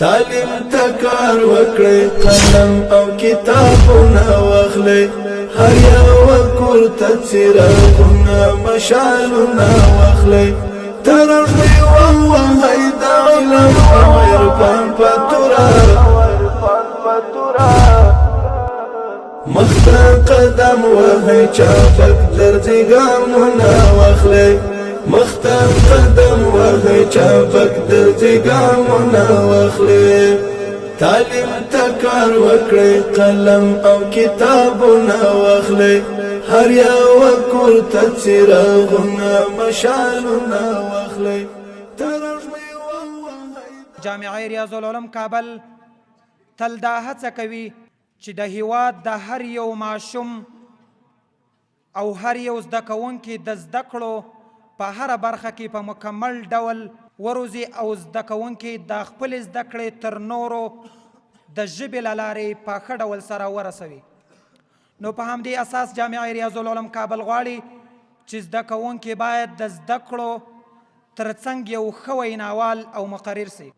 تعلیم تکار وکړئ قلم او کتابونه واخلئ هر یو کور ته څراغونه مشعلونه واخلئ ترغمې ووهئ د علم او عرفان په توره مخته قدم وهئ چابک درځي ګامونه واخلئ مخته قدم وهئ چابک درځي ګامونه واخلئ تعلیم تکار وکړئ قلم او کتابونه واخلئ هر یو کور ته څراغونه مشعلونه واخلئ ترغمې ووهئ. جامعه ریاض العلوم کابل تل دا هڅه کوي چې د هیواد د هر یو ماشوم او هر یو زده کوونکي د زده کړو په هره برخه کې په مکمل ډول وروزي او زده کوونکي د خپل زده کړې تر نورو د ژبې له لارې په ښه ډول سره ورسوي. نو په همدې اساس جامعه ریاض العلوم کابل غواړي چې زده کوونکي باید د زده کړو ترڅنګ یو ښه ویناوال او مقرر سي.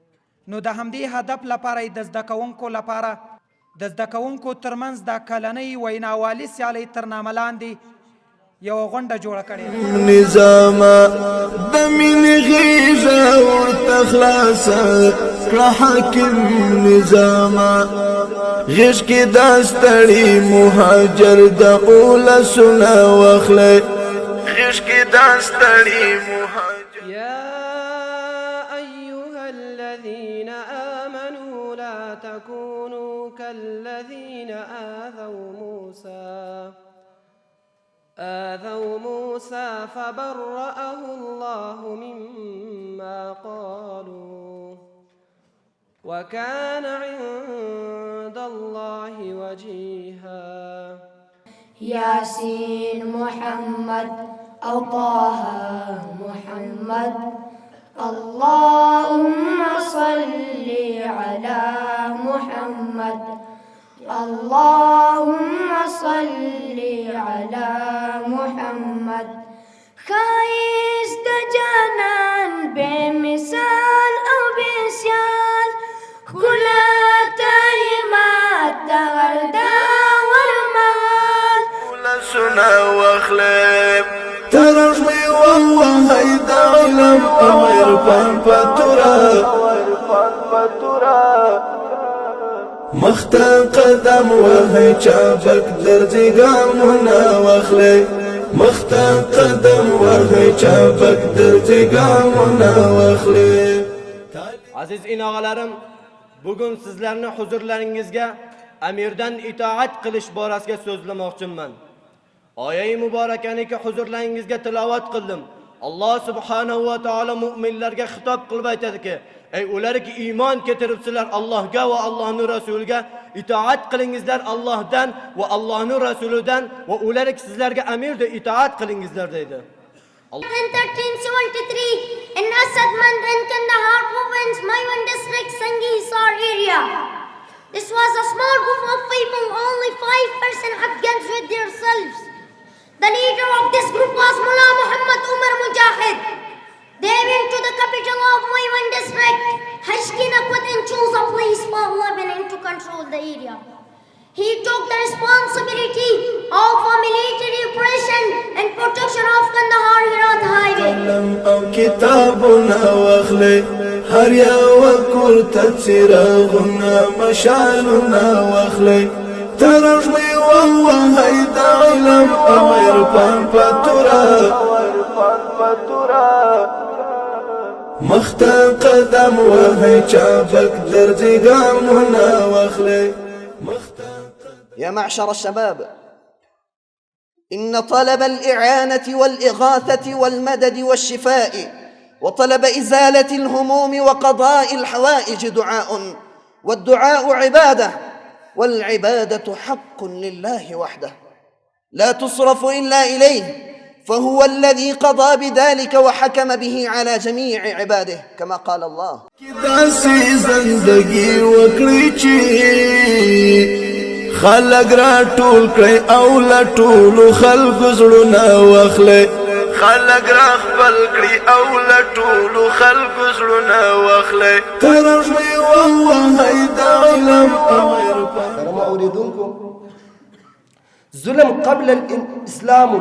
نو د همدې هدف لپاره د زده کوونکو لپاره د زده کوونکو ترمنځ د کلنۍ ویناوالي سیالۍ تر نامه لاندې یو غونډه جوړه کړې نظام د مینې غېږه ورته خلاصه کړه حاکم نظام غېږ کې دا ستړي مهاجر د اولسونه واخلئ غېږ کې دا ستړي مهاجر يا أيها الذين آمنوا لا تكونوا كالذين آذوا موسى فبرأه الله مما قالوا وكان عند الله وجيها. ياسين محمد أو طه محمد اللهم صل على محمد اللهم صل على محمد خايست جانان بمثال أو بسيال كلا تايمات تغردا والمال كلا سنا واخلب ترغمي ووهئ د علم او عرفان په توره مخته قدم وهئ چابک درځي ګامونه واخلئ مخته قدم وهئ چابک درځي ګامونه واخلئ. Aziz inog'alarim, bugun sizlarni huzurlaringizga amirdan itoat qilish borasida so'zlamoqchiman. Oyai muborakaniki huzurlaringizga tilovat qildim. Alloh subhanahu va taolo mu'minlarga xitob qilib aytadiki: ey ular ki iymon keltiribsizlar, Allohga va Allohning rasuliga itoat qilingizlar, Allohdan va Allohning rasulidan va ular ki sizlarga amirda itoat qilingizlar deydi. In 1373 in Asadmand in Kandahar province, Maiwand district, Sangisar area. This was a small group of people, only 5% Afghans with themselves. The leader of this group was Mullah Muhammad Umar Mujahid. They went to the capital of Maiwand district, Hashkinakut, and chose a place for living and to control the area. He took the responsibility of a military operation and protection of Kandahar Herat highway. قلم او کتابونه واخلئ هر یو کور ته څراغونه مشعلونه واخلئ ترغمې ووهئ د علم او عرفان په توره مخته قدم وهئ چابک درځي ګامونه واخلئ. يا معشر الشباب، إن طلب الإعانة والإغاثة والمدد والشفاء وطلب إزالة الهموم وقضاء الحوائج دعاء، والدعاء عبادة، والعبادة حق لله وحده لا تصرف إلا إليه، فهو الذي قضى بذلك وحكم به على جميع عباده كما قال الله. خلق را ټول کړي او لا ټول خلق زړونه واخلي خلق را خپل کړي او لا ټول خلق زړونه واخلي ترغمې ظلم قبل الإسلام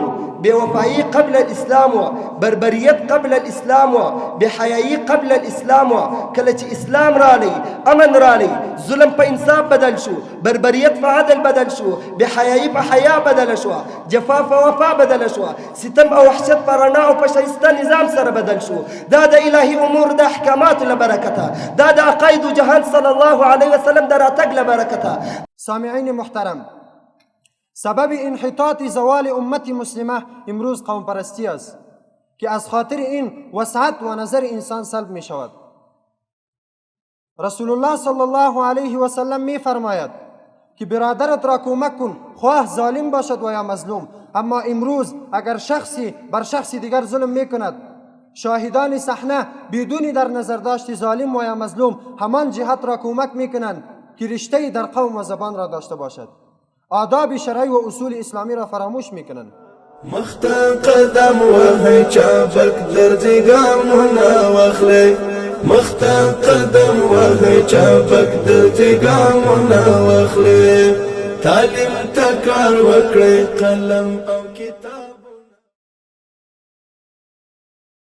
بوفائي قبل الإسلام بربريت قبل الإسلام بحيائي قبل الإسلام كلت إسلام رالي أمن رالي ظلم په انصاف بدل شو بربريت په عدل بدل شو بحيائي په حیا بدل شو جفا په وفا بدل شو ستم او وحشت په رڼا او په شایسته نظام سره بدل شو دا د الهي امور د احکامات لبرکته دا د عقاید جهان صلی الله علیه وسلم د راتګ لبرکته. سامعین محترم، سبب انحطاط زوال امت مسلمه امروز قوم پرستی است که از خاطر این وسعت و نظر انسان سلب می شود. رسول الله صلی الله علیه و سلم می فرماید که برادرت را کمک کن خواه ظالم باشد و یا مظلوم. اما امروز اگر شخصی بر شخصی دیگر ظلم می کند، شاهدان صحنه بدون در نظر داشت ظالم و یا مظلوم همان جهت را کمک می کنند که رشته در قوم و زبان را داشته باشد. آداب شرعی و اصول اسلامی را فراموش میکنند. مختا قدم وهی چابک درزی گامونا واخلی مختا قدم وهی چابک درزی گامونا واخلی تعلیم تکار وکړي قلم